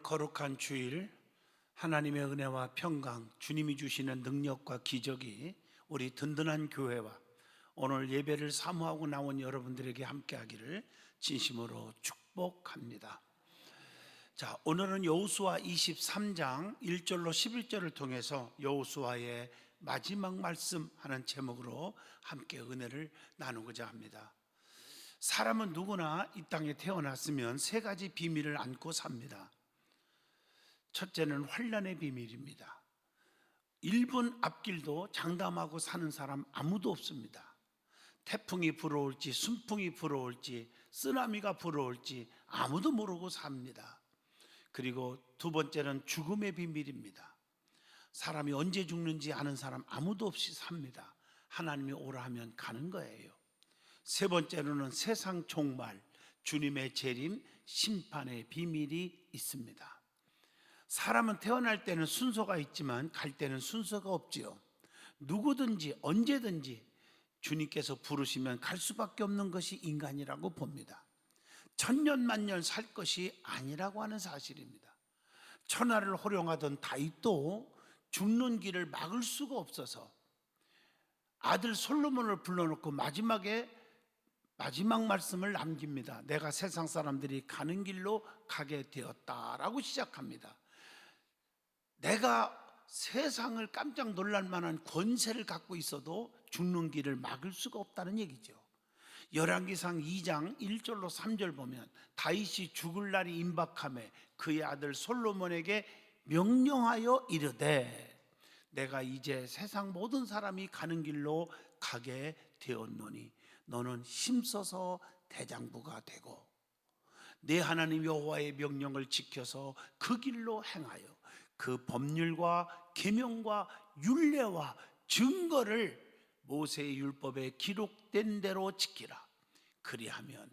거룩한 주일, 하나님의 은혜와 평강, 주님이 주시는 능력과 기적이 우리 든든한 교회와 오늘 예배를 사모하고 나온 여러분들에게 함께하기를 진심으로 축복합니다. 자, 오늘은 여호수아 23장 1절로 11절을 통해서 여호수아의 마지막 말씀 하는 제목으로 함께 은혜를 나누고자 합니다. 사람은 누구나 이 땅에 태어났으면 세 가지 비밀을 안고 삽니다. 첫째는 환난의 비밀입니다. 1분 앞길도 장담하고 사는 사람 아무도 없습니다. 태풍이 불어올지 순풍이 불어올지 쓰나미가 불어올지 아무도 모르고 삽니다. 그리고 두 번째는 죽음의 비밀입니다. 사람이 언제 죽는지 아는 사람 아무도 없이 삽니다. 하나님이 오라 하면 가는 거예요. 세 번째로는 세상 종말, 주님의 재림, 심판의 비밀이 있습니다. 사람은 태어날 때는 순서가 있지만 갈 때는 순서가 없지요. 누구든지 언제든지 주님께서 부르시면 갈 수밖에 없는 것이 인간이라고 봅니다. 천년 만년 살 것이 아니라고 하는 사실입니다. 천하를 호령하던 다윗도 죽는 길을 막을 수가 없어서 아들 솔로몬을 불러놓고 마지막 말씀을 남깁니다. 내가 세상 사람들이 가는 길로 가게 되었다라고 시작합니다. 내가 세상을 깜짝 놀랄 만한 권세를 갖고 있어도 죽는 길을 막을 수가 없다는 얘기죠. 열왕기상 2장 1절로 3절 보면 다윗이 죽을 날이 임박하매 그의 아들 솔로몬에게 명령하여 이르되 내가 이제 세상 모든 사람이 가는 길로 가게 되었노니 너는 힘써서 대장부가 되고 내 하나님 여호와의 명령을 지켜서 그 길로 행하여 그 법률과 계명과 율례와 증거를 모세의 율법에 기록된 대로 지키라. 그리하면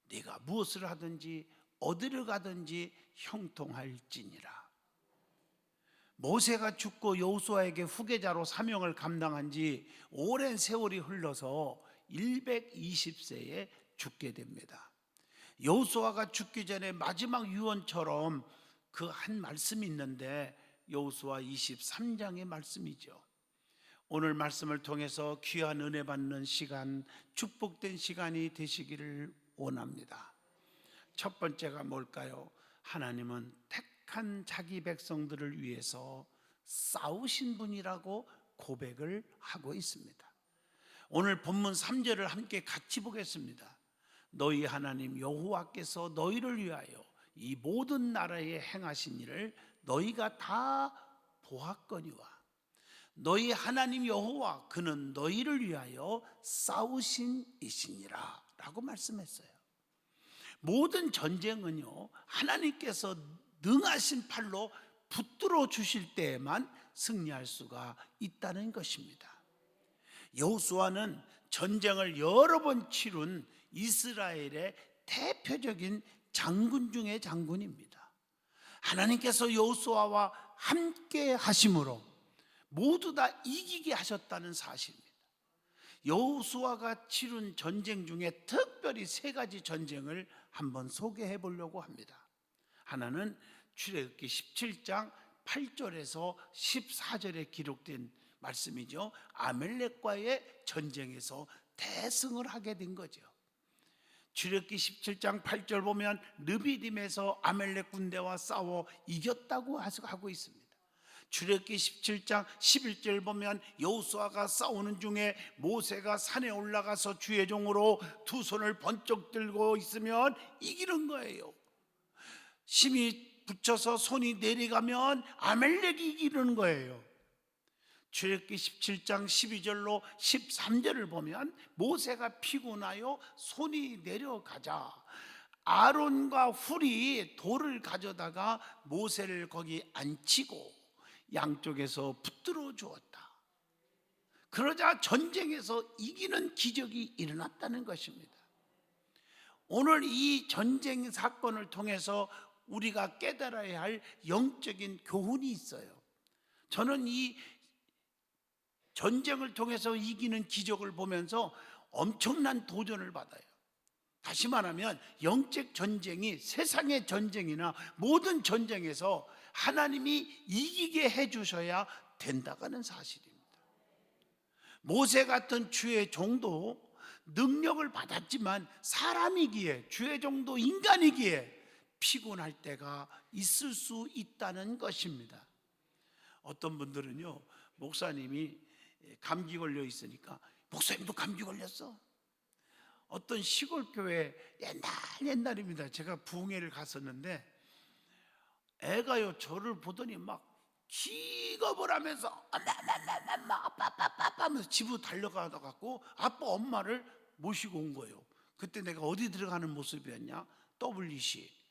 네가 무엇을 하든지 어디를 가든지 형통할지니라. 모세가 죽고 여호수아에게 후계자로 사명을 감당한 지 오랜 세월이 흘러서 120세에 죽게 됩니다. 여호수아가 죽기 전에 마지막 유언처럼 그 한 말씀이 있는데 여호수아 23장의 말씀이죠. 오늘 말씀을 통해서 귀한 은혜 받는 시간, 축복된 시간이 되시기를 원합니다. 첫 번째가 뭘까요? 하나님은 택한 자기 백성들을 위해서 싸우신 분이라고 고백을 하고 있습니다. 오늘 본문 3절을 함께 같이 보겠습니다. 너희 하나님 여호와께서 너희를 위하여 이 모든 나라에 행하신 일을 너희가 다 보았거니와 너희 하나님 여호와 그는 너희를 위하여 싸우신 이시니라 라고 말씀했어요. 모든 전쟁은요 하나님께서 능하신 팔로 붙들어 주실 때에만 승리할 수가 있다는 것입니다. 여호수아는 전쟁을 여러 번 치룬 이스라엘의 대표적인 장군 중의 장군입니다. 하나님께서 여호수아와 함께 하심으로 모두 다 이기게 하셨다는 사실입니다. 여호수아가 치룬 전쟁 중에 특별히 세 가지 전쟁을 한번 소개해 보려고 합니다. 하나는 출애굽기 17장 8절에서 14절에 기록된 말씀이죠. 아멜렉과의 전쟁에서 대승을 하게 된 거죠. 출애굽기 17장 8절 보면 르비딤에서 아멜렉 군대와 싸워 이겼다고 하고 있습니다. 출애굽기 17장 11절 보면 여호수아가 싸우는 중에 모세가 산에 올라가서 주의 종으로 두 손을 번쩍 들고 있으면 이기는 거예요. 힘이 붙여서 손이 내려가면 아멜렉이 이기는 거예요. 출애굽기 17장 12절로 13절을 보면 모세가 피곤하여 손이 내려가자 아론과 훌이 돌을 가져다가 모세를 거기 앉히고 양쪽에서 붙들어 주었다. 그러자 전쟁에서 이기는 기적이 일어났다는 것입니다. 오늘 이 전쟁 사건을 통해서 우리가 깨달아야 할 영적인 교훈이 있어요. 저는 이 전쟁을 통해서 이기는 기적을 보면서 엄청난 도전을 받아요. 다시 말하면 영적 전쟁이 세상의 전쟁이나 모든 전쟁에서 하나님이 이기게 해주셔야 된다는 사실입니다. 모세 같은 주의 종도 능력을 받았지만 사람이기에, 주의 종도 인간이기에 피곤할 때가 있을 수 있다는 것입니다. 어떤 분들은요, 목사님이 감기 걸려 있으니까 목사님도 감기 걸렸어. 어떤 시골 교회 옛날입니다. 제가 부흥회를 갔었는데 애가요 저를 보더니 막 기겁을 하면서 아빠 하면서 집으로 달려가다 갖고 아빠 엄마를 모시고 온 거예요. 그때 내가 어디 들어가는 모습이었냐? WC.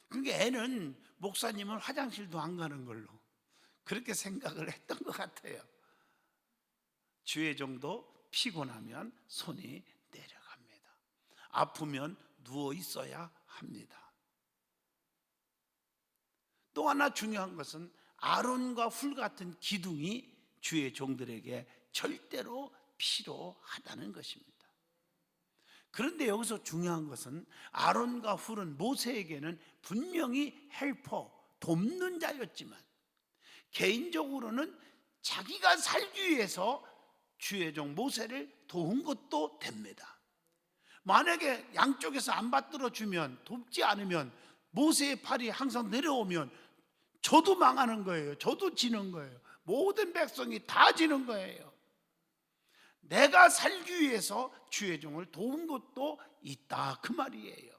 그러니까 애는 목사님은 화장실도 안 가는 걸로 그렇게 생각을 했던 것 같아요. 주의 종도 피곤하면 손이 내려갑니다. 아프면 누워 있어야 합니다. 또 하나 중요한 것은 아론과 훌 같은 기둥이 주의 종들에게 절대로 필요하다는 것입니다. 그런데 여기서 중요한 것은 아론과 훌은 모세에게는 분명히 헬퍼, 돕는 자였지만 개인적으로는 자기가 살기 위해서 주의 종 모세를 도운 것도 됩니다. 만약에 양쪽에서 안 받들어 주면, 돕지 않으면, 모세의 팔이 항상 내려오면 저도 망하는 거예요. 저도 지는 거예요. 모든 백성이 다 지는 거예요. 내가 살기 위해서 주의 종을 도운 것도 있다, 그 말이에요.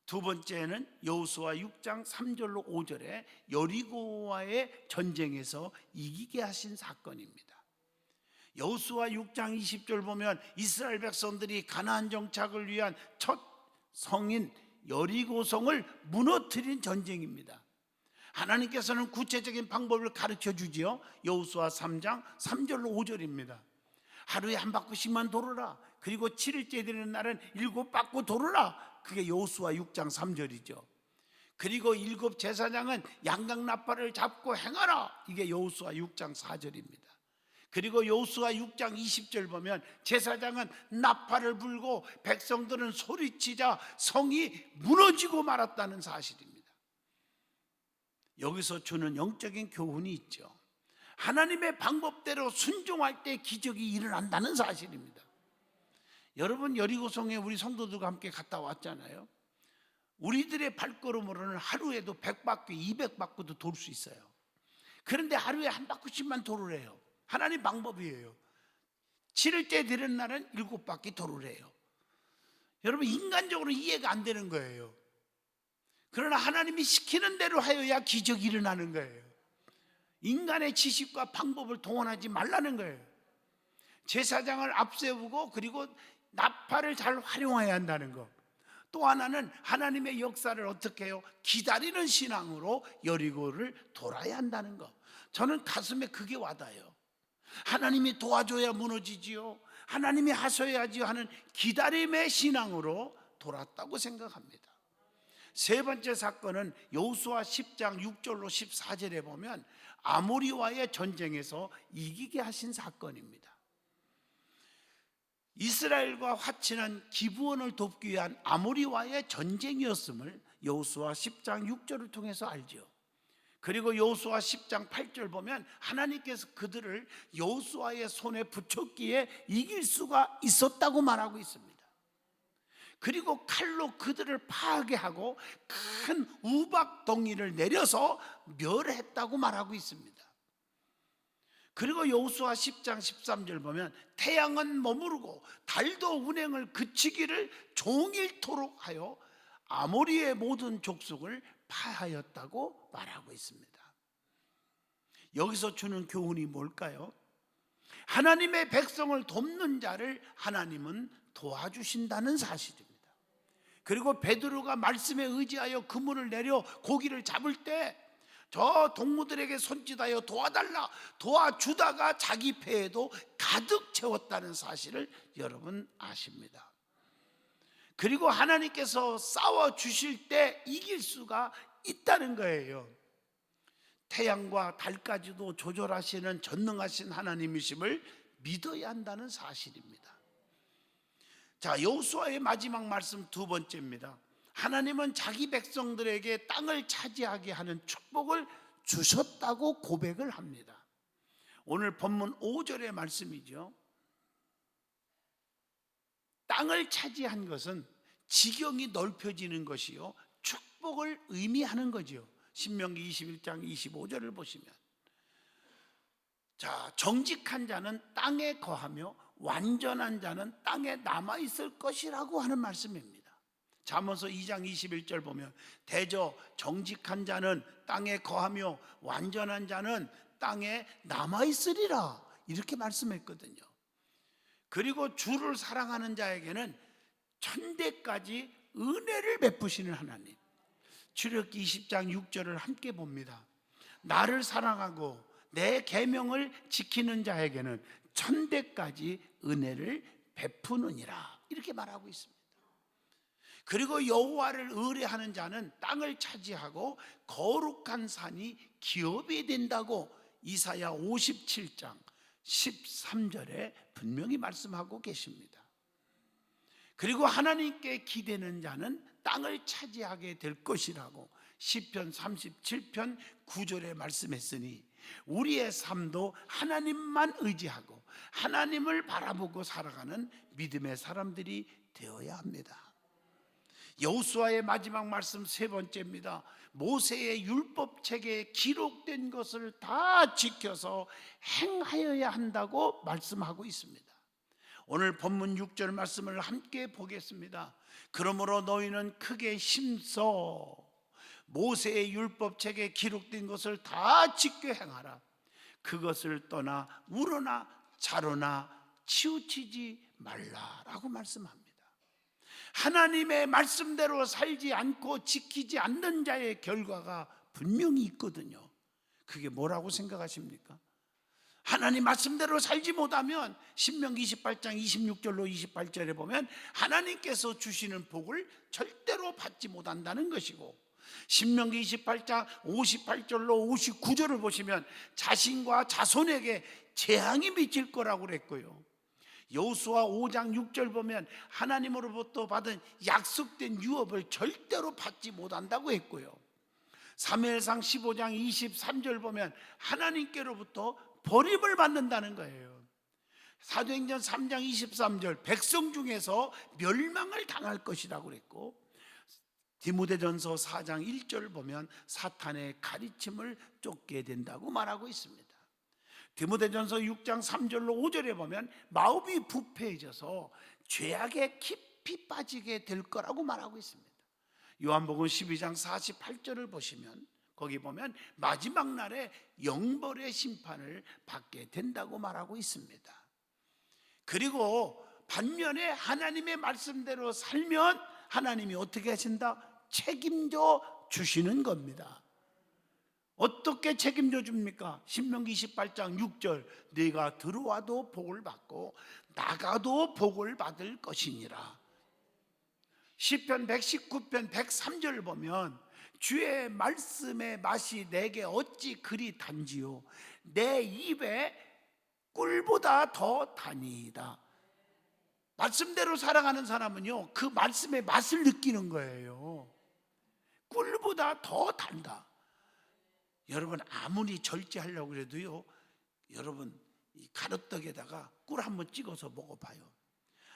두 번째는 여호수아 6장 3절로 5절에 여리고와의 전쟁에서 이기게 하신 사건입니다. 여호수아 6장 20절 보면 이스라엘 백성들이 가나안 정착을 위한 첫 성인 여리고성을 무너뜨린 전쟁입니다. 하나님께서는 구체적인 방법을 가르쳐 주지요. 여호수아 3장 3절로 5절입니다. 하루에 한 바퀴씩만 돌아라. 그리고 7일째 되는 날은 7바퀴 돌아라. 그게 여호수아 6장 3절이죠. 그리고 7 제사장은 양각 나팔을 잡고 행하라. 이게 여호수아 6장 4절입니다. 그리고 여호수아 6장 20절 보면 제사장은 나팔을 불고 백성들은 소리치자 성이 무너지고 말았다는 사실입니다. 여기서 주는 영적인 교훈이 있죠. 하나님의 방법대로 순종할 때 기적이 일어난다는 사실입니다. 여러분, 여리고성에 우리 성도들과 함께 갔다 왔잖아요. 우리들의 발걸음으로는 하루에도 100바퀴, 200바퀴도 돌 수 있어요. 그런데 하루에 한 바퀴씩만 돌으래요. 하나님 방법이에요. 7일째 되는 날은 7바퀴 돌으래요. 여러분, 인간적으로 이해가 안 되는 거예요. 그러나 하나님이 시키는 대로 하여야 기적이 일어나는 거예요. 인간의 지식과 방법을 동원하지 말라는 거예요. 제사장을 앞세우고 그리고 나팔을 잘 활용해야 한다는 것. 또 하나는 하나님의 역사를 어떻게 해요? 기다리는 신앙으로 여리고를 돌아야 한다는 것. 저는 가슴에 그게 와닿아요. 하나님이 도와줘야 무너지지요, 하나님이 하셔야지요 하는 기다림의 신앙으로 돌았다고 생각합니다. 세 번째 사건은 여호수아 10장 6절로 14절에 보면 아모리와의 전쟁에서 이기게 하신 사건입니다. 이스라엘과 화친한 기브온을 돕기 위한 아모리와의 전쟁이었음을 여호수아 10장 6절을 통해서 알죠. 그리고 여호수아 10장 8절 보면 하나님께서 그들을 여호수아의 손에 붙였기에 이길 수가 있었다고 말하고 있습니다. 그리고 칼로 그들을 파괴하고 큰 우박 덩이를 내려서 멸했다고 말하고 있습니다. 그리고 여호수아 10장 13절 보면 태양은 머무르고 달도 운행을 그치기를 종일토록 하여 아모리의 모든 족속을 파하였다고 말하고 있습니다. 여기서 주는 교훈이 뭘까요? 하나님의 백성을 돕는 자를 하나님은 도와주신다는 사실입니다. 그리고 베드로가 말씀에 의지하여 그물을 내려 고기를 잡을 때 저 동무들에게 손짓하여 도와달라, 도와주다가 자기 배에도 가득 채웠다는 사실을 여러분 아십니다. 그리고 하나님께서 싸워주실 때 이길 수가 있다는 거예요. 태양과 달까지도 조절하시는 전능하신 하나님이심을 믿어야 한다는 사실입니다. 자, 여호수아의 마지막 말씀 두 번째입니다. 하나님은 자기 백성들에게 땅을 차지하게 하는 축복을 주셨다고 고백을 합니다. 오늘 본문 5절의 말씀이죠. 땅을 차지한 것은 지경이 넓혀지는 것이요 축복을 의미하는 거죠. 신명기 21장 25절을 보시면, 자, 정직한 자는 땅에 거하며 완전한 자는 땅에 남아있을 것이라고 하는 말씀입니다. 잠언서 2장 21절 보면 대저 정직한 자는 땅에 거하며 완전한 자는 땅에 남아있으리라, 이렇게 말씀했거든요. 그리고 주를 사랑하는 자에게는 천대까지 은혜를 베푸시는 하나님. 출애굽기 20장 6절을 함께 봅니다. 나를 사랑하고 내 계명을 지키는 자에게는 천대까지 은혜를 베푸느니라, 이렇게 말하고 있습니다. 그리고 여호와를 의뢰하는 자는 땅을 차지하고 거룩한 산이 기업이 된다고 이사야 57장 13절에 분명히 말씀하고 계십니다. 그리고 하나님께 기대는 자는 땅을 차지하게 될 것이라고 시편 37편 9절에 말씀했으니 우리의 삶도 하나님만 의지하고 하나님을 바라보고 살아가는 믿음의 사람들이 되어야 합니다. 여호수아의 마지막 말씀 세 번째입니다. 모세의 율법책에 기록된 것을 다 지켜서 행하여야 한다고 말씀하고 있습니다. 오늘 본문 6절 말씀을 함께 보겠습니다. 그러므로 너희는 크게 힘써 모세의 율법책에 기록된 것을 다 지켜 행하라. 그것을 떠나 우러나 자로나 치우치지 말라라고 말씀합니다. 하나님의 말씀대로 살지 않고 지키지 않는 자의 결과가 분명히 있거든요. 그게 뭐라고 생각하십니까? 하나님 말씀대로 살지 못하면 신명기 28장 26절로 28절에 보면 하나님께서 주시는 복을 절대로 받지 못한다는 것이고, 신명기 28장 58절로 59절을 보시면 자신과 자손에게 재앙이 미칠 거라고 그랬고요, 여호수아 5장 6절 보면 하나님으로부터 받은 약속된 유업을 절대로 받지 못한다고 했고요, 사무엘상 15장 23절 보면 하나님께로부터 버림을 받는다는 거예요. 사도행전 3장 23절 백성 중에서 멸망을 당할 것이라고 그랬고, 디모데전서 4장 1절 보면 사탄의 가르침을 쫓게 된다고 말하고 있습니다. 디모데전서 6장 3절로 5절에 보면 마음이 부패해져서 죄악에 깊이 빠지게 될 거라고 말하고 있습니다. 요한복음 12장 48절을 보시면 거기 보면 마지막 날에 영벌의 심판을 받게 된다고 말하고 있습니다. 그리고 반면에 하나님의 말씀대로 살면 하나님이 어떻게 하신다? 책임져 주시는 겁니다. 어떻게 책임져 줍니까? 신명기 28장 6절 네가 들어와도 복을 받고 나가도 복을 받을 것이니라. 시편 119편 103절을 보면 주의 말씀의 맛이 내게 어찌 그리 단지요 내 입에 꿀보다 더 다니이다. 말씀대로 살아가는 사람은요 그 말씀의 맛을 느끼는 거예요. 꿀보다 더 단다. 여러분 아무리 절제하려고 해도요, 여러분 이 가루떡에다가 꿀 한번 찍어서 먹어봐요.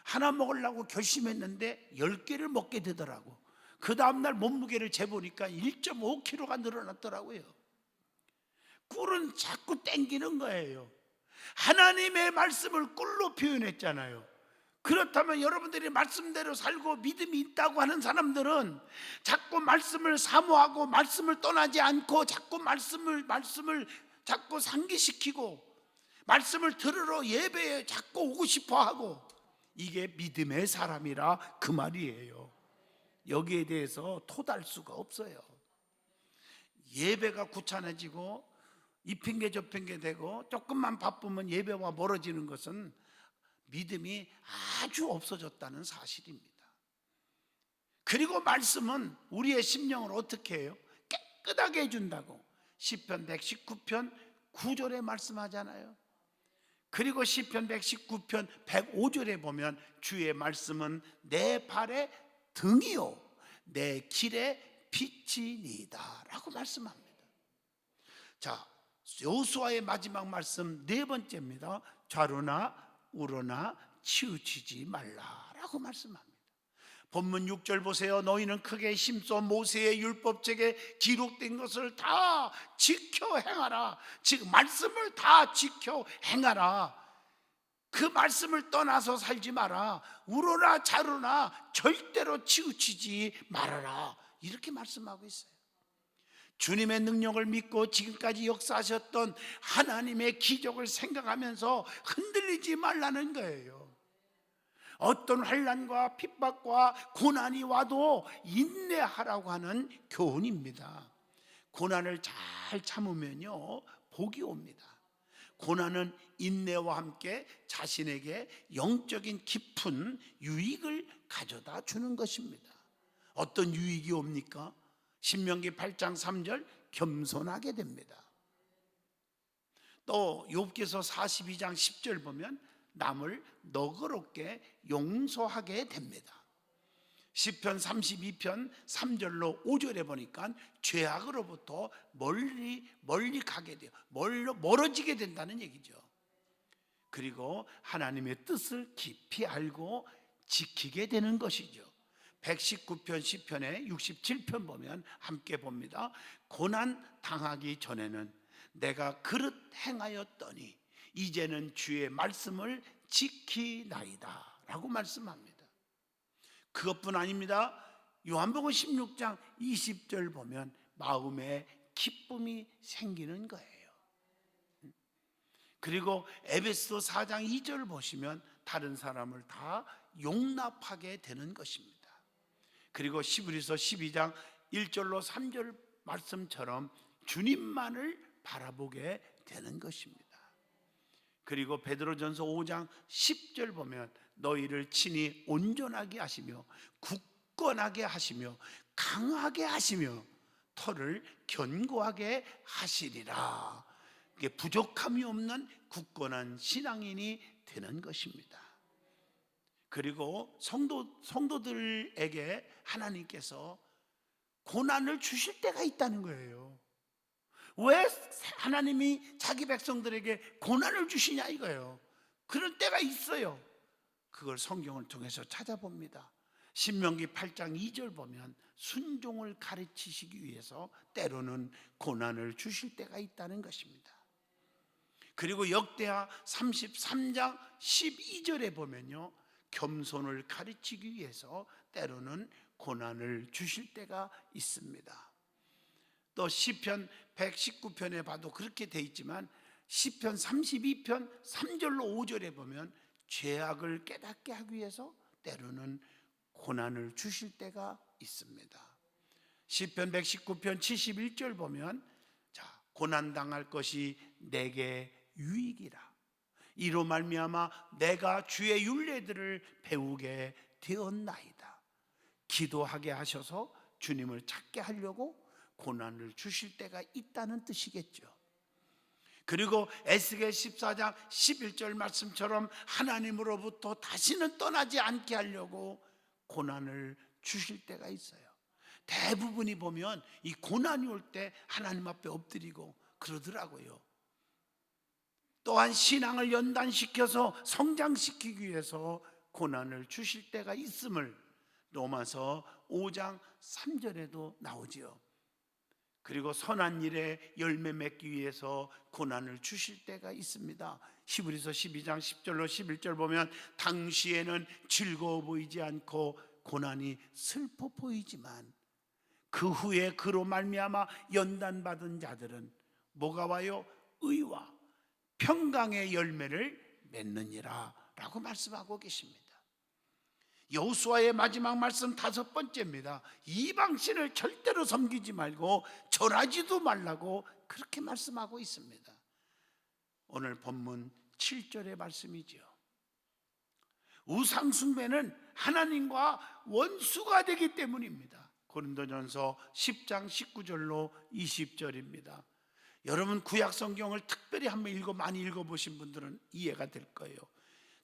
하나 먹으려고 결심했는데 10개를 먹게 되더라고. 그 다음날 몸무게를 재보니까 1.5kg가 늘어났더라고요. 꿀은 자꾸 땡기는 거예요. 하나님의 말씀을 꿀로 표현했잖아요. 그렇다면 여러분들이 말씀대로 살고 믿음이 있다고 하는 사람들은 자꾸 말씀을 사모하고 말씀을 떠나지 않고 자꾸 말씀을 자꾸 상기시키고 말씀을 들으러 예배에 자꾸 오고 싶어하고, 이게 믿음의 사람이라 그 말이에요. 여기에 대해서 토달 수가 없어요. 예배가 귀찮아지고 이 핑계 저 핑계 대고 조금만 바쁘면 예배와 멀어지는 것은 믿음이 아주 없어졌다는 사실입니다. 그리고 말씀은 우리의 심령을 어떻게 해요? 깨끗하게 해준다고 시편 119편 9절에 말씀하잖아요. 그리고 시편 119편 105절에 보면 주의 말씀은 내 발의 등이요 내 길의 빛이니이다 라고 말씀합니다. 자, 여호수아의 마지막 말씀 네 번째입니다. 좌로나 우로나 치우치지 말라라고 말씀합니다. 본문 6절 보세요. 너희는 크게 힘써 모세의 율법책에 기록된 것을 다 지켜 행하라. 즉 말씀을 다 지켜 행하라. 그 말씀을 떠나서 살지 마라. 우로나 좌로나 절대로 치우치지 말아라. 이렇게 말씀하고 있어요. 주님의 능력을 믿고 지금까지 역사하셨던 하나님의 기적을 생각하면서 흔들리지 말라는 거예요. 어떤 환난과 핍박과 고난이 와도 인내하라고 하는 교훈입니다. 고난을 잘 참으면요 복이 옵니다. 고난은 인내와 함께 자신에게 영적인 깊은 유익을 가져다 주는 것입니다. 어떤 유익이 옵니까? 신명기 8장 3절 겸손하게 됩니다. 또 욥기서 42장 10절 보면 남을 너그럽게 용서하게 됩니다. 시편 32편 3절로 5절에 보니까 죄악으로부터 멀리 가게 돼요. 멀어지게 된다는 얘기죠. 그리고 하나님의 뜻을 깊이 알고 지키게 되는 것이죠. 119편 시편의 67편 보면 함께 봅니다. 고난 당하기 전에는 내가 그릇 행하였더니 이제는 주의 말씀을 지키나이다 라고 말씀합니다. 그것뿐 아닙니다. 요한복음 16장 20절 보면 마음에 기쁨이 생기는 거예요. 그리고 에베소 4장 2절 보시면 다른 사람을 다 용납하게 되는 것입니다. 그리고 시브리서 12장 1절로 3절 말씀처럼 주님만을 바라보게 되는 것입니다. 그리고 베드로전서 5장 10절 보면 너희를 친히 온전하게 하시며 굳건하게 하시며 강하게 하시며 터를 견고하게 하시리라. 이게 부족함이 없는 굳건한 신앙인이 되는 것입니다. 그리고 성도들에게 하나님께서 고난을 주실 때가 있다는 거예요. 왜 하나님이 자기 백성들에게 고난을 주시냐 이거예요. 그런 때가 있어요. 그걸 성경을 통해서 찾아봅니다. 신명기 8장 2절 보면 순종을 가르치시기 위해서 때로는 고난을 주실 때가 있다는 것입니다. 그리고 역대하 33장 12절에 보면요 겸손을 가르치기 위해서 때로는 고난을 주실 때가 있습니다. 또 시편 119편에 봐도 그렇게 돼 있지만 시편 32편 3절로 5절에 보면 죄악을 깨닫게 하기 위해서 때로는 고난을 주실 때가 있습니다. 시편 119편 71절 보면 고난당할 것이 내게 유익이라 이로 말미암아 내가 주의 율례들을 배우게 되었나이다. 기도하게 하셔서 주님을 찾게 하려고 고난을 주실 때가 있다는 뜻이겠죠. 그리고 에스겔 14장 11절 말씀처럼 하나님으로부터 다시는 떠나지 않게 하려고 고난을 주실 때가 있어요. 대부분이 보면 이 고난이 올 때 하나님 앞에 엎드리고 그러더라고요. 또한 신앙을 연단시켜서 성장시키기 위해서 고난을 주실 때가 있음을 로마서 5장 3절에도 나오지요. 그리고 선한 일에 열매 맺기 위해서 고난을 주실 때가 있습니다. 히브리서 12장 10절로 11절 보면 당시에는 즐거워 보이지 않고 고난이 슬퍼 보이지만 그 후에 그로 말미암아 연단받은 자들은 뭐가 와요? 의와 평강의 열매를 맺느니라 라고 말씀하고 계십니다. 여호수아의 마지막 말씀 5번째입니다. 이방신을 절대로 섬기지 말고 절하지도 말라고 그렇게 말씀하고 있습니다. 오늘 본문 7절의 말씀이죠. 우상숭배는 하나님과 원수가 되기 때문입니다. 고린도전서 10장 19절로 20절입니다. 여러분 구약 성경을 특별히 한번 많이 읽어보신 분들은 이해가 될 거예요.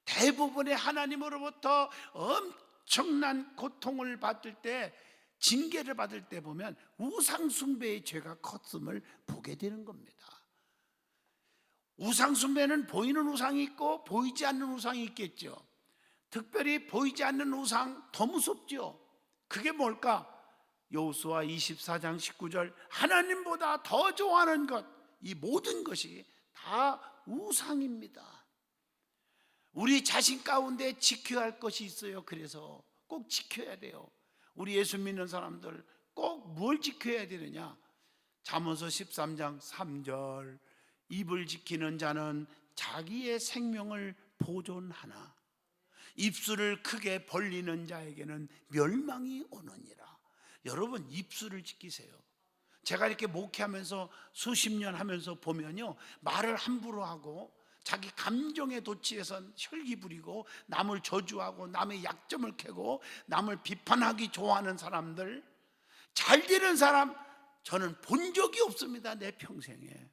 대부분의 하나님으로부터 엄청난 고통을 받을 때, 징계를 받을 때 보면 우상 숭배의 죄가 컸음을 보게 되는 겁니다. 우상 숭배는 보이는 우상이 있고 보이지 않는 우상이 있겠죠. 특별히 보이지 않는 우상 더 무섭죠. 그게 뭘까? 여호수아 24장 19절, 하나님보다 더 좋아하는 것, 이 모든 것이 다 우상입니다. 우리 자신 가운데 지켜야 할 것이 있어요. 그래서 꼭 지켜야 돼요. 우리 예수 믿는 사람들 꼭 뭘 지켜야 되느냐? 잠언서 13장 3절, 입을 지키는 자는 자기의 생명을 보존하나 입술을 크게 벌리는 자에게는 멸망이 오느니라. 여러분, 입술을 지키세요. 제가 이렇게 목회하면서 수십 년 하면서 보면요, 말을 함부로 하고 자기 감정에 도취해서 혈기 부리고 남을 저주하고 남의 약점을 캐고 남을 비판하기 좋아하는 사람들, 잘 되는 사람 저는 본 적이 없습니다. 내 평생에.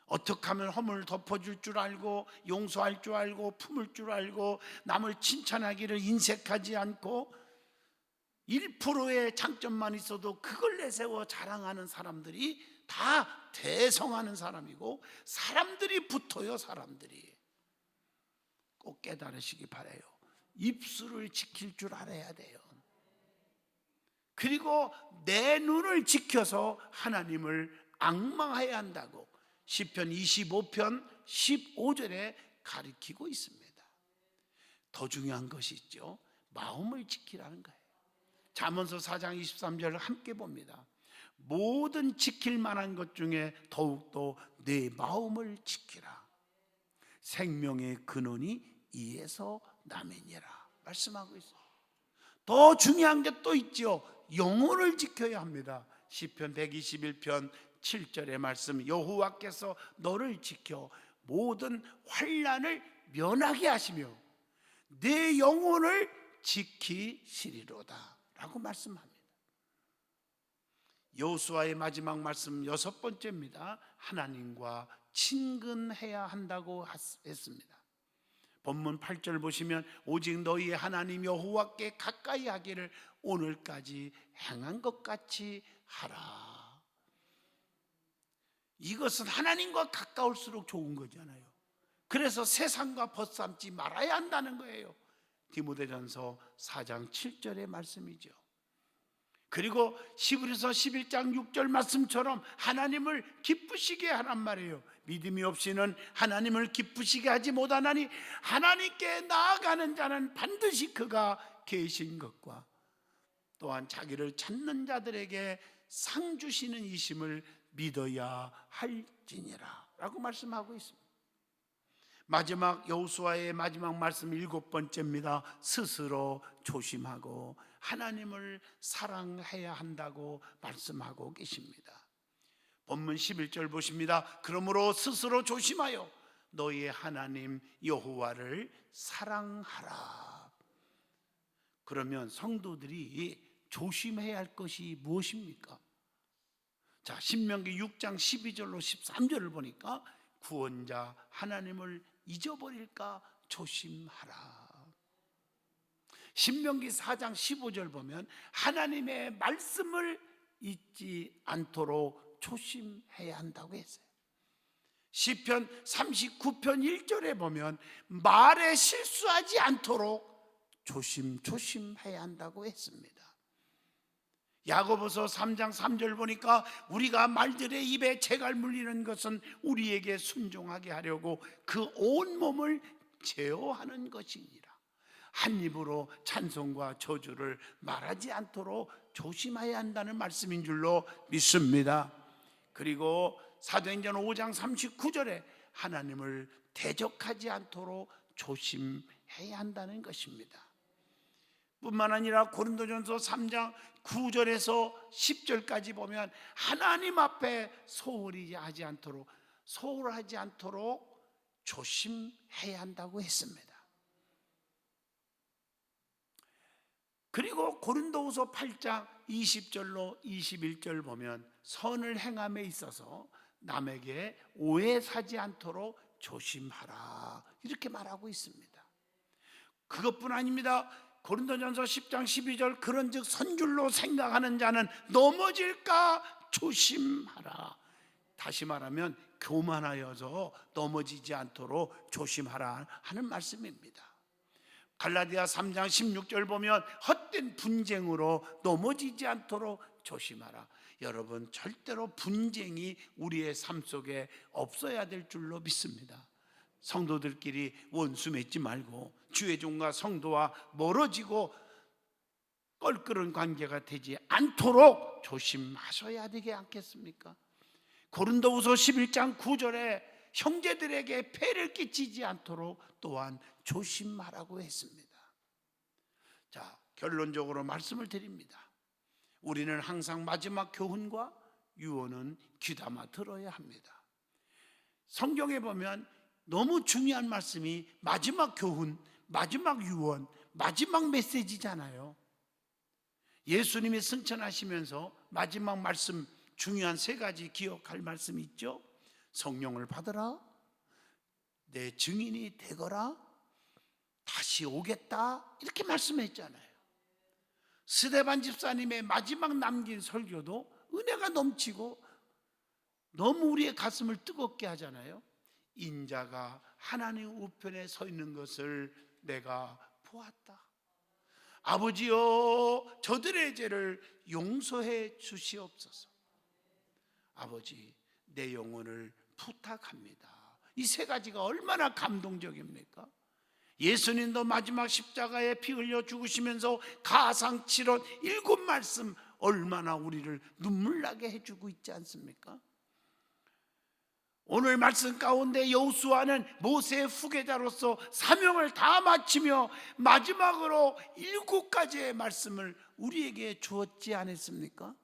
어떻게 하면 허물을 덮어줄 줄 알고 용서할 줄 알고 품을 줄 알고 남을 칭찬하기를 인색하지 않고 1%의 장점만 있어도 그걸 내세워 자랑하는 사람들이 다 대성하는 사람이고, 사람들이 붙어요. 사람들이 꼭 깨달으시기 바라요. 입술을 지킬 줄 알아야 돼요. 그리고 내 눈을 지켜서 하나님을 앙망해야 한다고 시편 25편 15절에 가리키고 있습니다. 더 중요한 것이 있죠. 마음을 지키라는 거예요. 잠언서 4장 23절을 함께 봅니다. 모든 지킬 만한 것 중에 더욱더 내 마음을 지키라. 생명의 근원이 이에서 나매니라 말씀하고 있어요. 더 중요한 게 또 있죠. 영혼을 지켜야 합니다. 시편 121편 7절의 말씀, 여호와께서 너를 지켜 모든 환난을 면하게 하시며 내 영혼을 지키시리로다 라고 말씀합니다. 여호수아의 마지막 말씀 6번째입니다. 하나님과 친근해야 한다고 했습니다. 본문 8절 보시면 오직 너희의 하나님 여호와께 가까이 하기를 오늘까지 행한 것 같이 하라. 이것은 하나님과 가까울수록 좋은 거잖아요. 그래서 세상과 벗삼지 말아야 한다는 거예요. 디모데전서 4장 7절의 말씀이죠. 그리고 히브리서 11장 6절 말씀처럼 하나님을 기쁘시게 하란 말이에요. 믿음이 없이는 하나님을 기쁘시게 하지 못하나니 하나님께 나아가는 자는 반드시 그가 계신 것과 또한 자기를 찾는 자들에게 상 주시는 이심을 믿어야 할지니라 라고 말씀하고 있습니다. 마지막 여호수아의 마지막 말씀 7번째입니다. 스스로 조심하고 하나님을 사랑해야 한다고 말씀하고 계십니다. 본문 11절 보십니다. 그러므로 스스로 조심하여 너희의 하나님 여호와를 사랑하라. 그러면 성도들이 조심해야 할 것이 무엇입니까? 자, 신명기 6장 12절로 13절을 보니까 구원자 하나님을 잊어버릴까 조심하라. 신명기 4장 15절 보면 하나님의 말씀을 잊지 않도록 조심해야 한다고 했어요. 시편 39편 1절에 보면 말에 실수하지 않도록 조심해야 한다고 했습니다. 야고보서 3장 3절 보니까 우리가 말들의 입에 재갈 물리는 것은 우리에게 순종하게 하려고 그 온 몸을 제어하는 것이니라. 한 입으로 찬송과 저주를 말하지 않도록 조심해야 한다는 말씀인 줄로 믿습니다. 그리고 사도행전 5장 39절에 하나님을 대적하지 않도록 조심해야 한다는 것입니다. 뿐만 아니라 고린도전서 3장 9절에서 10절까지 보면 하나님 앞에 소홀하지 않도록 조심해야 한다고 했습니다. 그리고 고린도후서 8장 20절로 21절 보면 선을 행함에 있어서 남에게 오해 사지 않도록 조심하라, 이렇게 말하고 있습니다. 그것뿐 아닙니다. 고린도전서 10장 12절, 그런즉 선줄로 생각하는 자는 넘어질까 조심하라. 다시 말하면 교만하여서 넘어지지 않도록 조심하라 하는 말씀입니다. 갈라디아 3장 16절 보면 헛된 분쟁으로 넘어지지 않도록 조심하라. 여러분, 절대로 분쟁이 우리의 삶 속에 없어야 될 줄로 믿습니다. 성도들끼리 원수 맺지 말고 주의 종과 성도와 멀어지고 껄끄러운 관계가 되지 않도록 조심하셔야 되지 않겠습니까? 고린도후서 11장 9절에 형제들에게 폐를 끼치지 않도록 또한 조심하라고 했습니다. 자, 결론적으로 말씀을 드립니다. 우리는 항상 마지막 교훈과 유언은 귀담아 들어야 합니다. 성경에 보면 너무 중요한 말씀이 마지막 교훈, 마지막 유언, 마지막 메시지잖아요. 예수님이 승천하시면서 마지막 말씀, 중요한 세 가지 기억할 말씀이 있죠. 성령을 받으라, 내 증인이 되거라, 다시 오겠다, 이렇게 말씀했잖아요. 스데반 집사님의 마지막 남긴 설교도 은혜가 넘치고 너무 우리의 가슴을 뜨겁게 하잖아요. 인자가 하나님 우편에 서 있는 것을 내가 보았다. 아버지여, 저들의 죄를 용서해 주시옵소서. 아버지, 내 영혼을 부탁합니다. 이 세 가지가 얼마나 감동적입니까? 예수님도 마지막 십자가에 피 흘려 죽으시면서 가상칠언 7말씀 얼마나 우리를 눈물나게 해주고 있지 않습니까? 오늘 말씀 가운데 여호수아는 모세의 후계자로서 사명을 다 마치며 마지막으로 7가지의 말씀을 우리에게 주었지 않았습니까?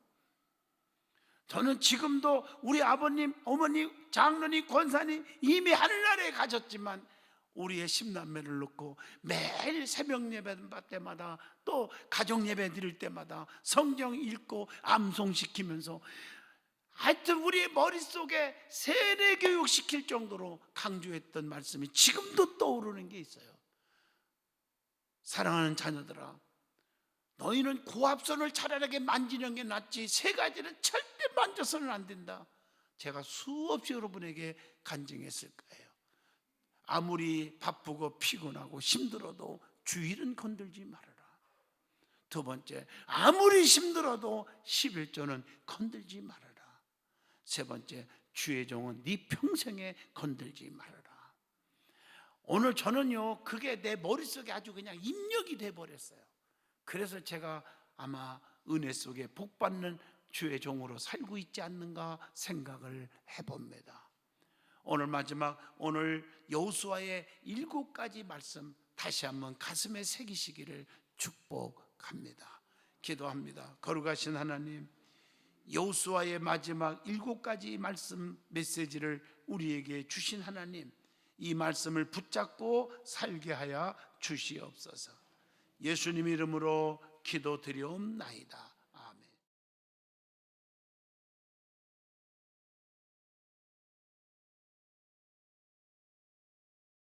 저는 지금도 우리 아버님, 어머님, 장로님, 권사님 이미 하늘나라에 가셨지만 우리의 십남매를 놓고 매일 새벽 예배 때마다 또 가정 예배 드릴 때마다 성경 읽고 암송시키면서 하여튼 우리의 머릿속에 세뇌 교육시킬 정도로 강조했던 말씀이 지금도 떠오르는 게 있어요. 사랑하는 자녀들아, 너희는 고압선을 차라리 만지는 게 낫지 세 가지는 절대 만져서는 안 된다. 제가 수없이 여러분에게 간증했을 거예요. 아무리 바쁘고 피곤하고 힘들어도 주일은 건들지 말아라. 두 번째, 아무리 힘들어도 11조는 건들지 말아라. 세 번째, 주의 종은 네 평생에 건들지 말아라. 오늘 저는요, 그게 내 머릿속에 아주 그냥 입력이 돼버렸어요. 그래서 제가 아마 은혜 속에 복받는 주의 종으로 살고 있지 않는가 생각을 해봅니다. 오늘 마지막, 오늘 여호수아의 7가지 말씀 다시 한번 가슴에 새기시기를 축복합니다. 기도합니다. 거룩하신 하나님, 여호수아의 마지막 7가지 말씀 메시지를 우리에게 주신 하나님, 이 말씀을 붙잡고 살게 하여 주시옵소서. 예수님 이름으로 기도드리옵나이다.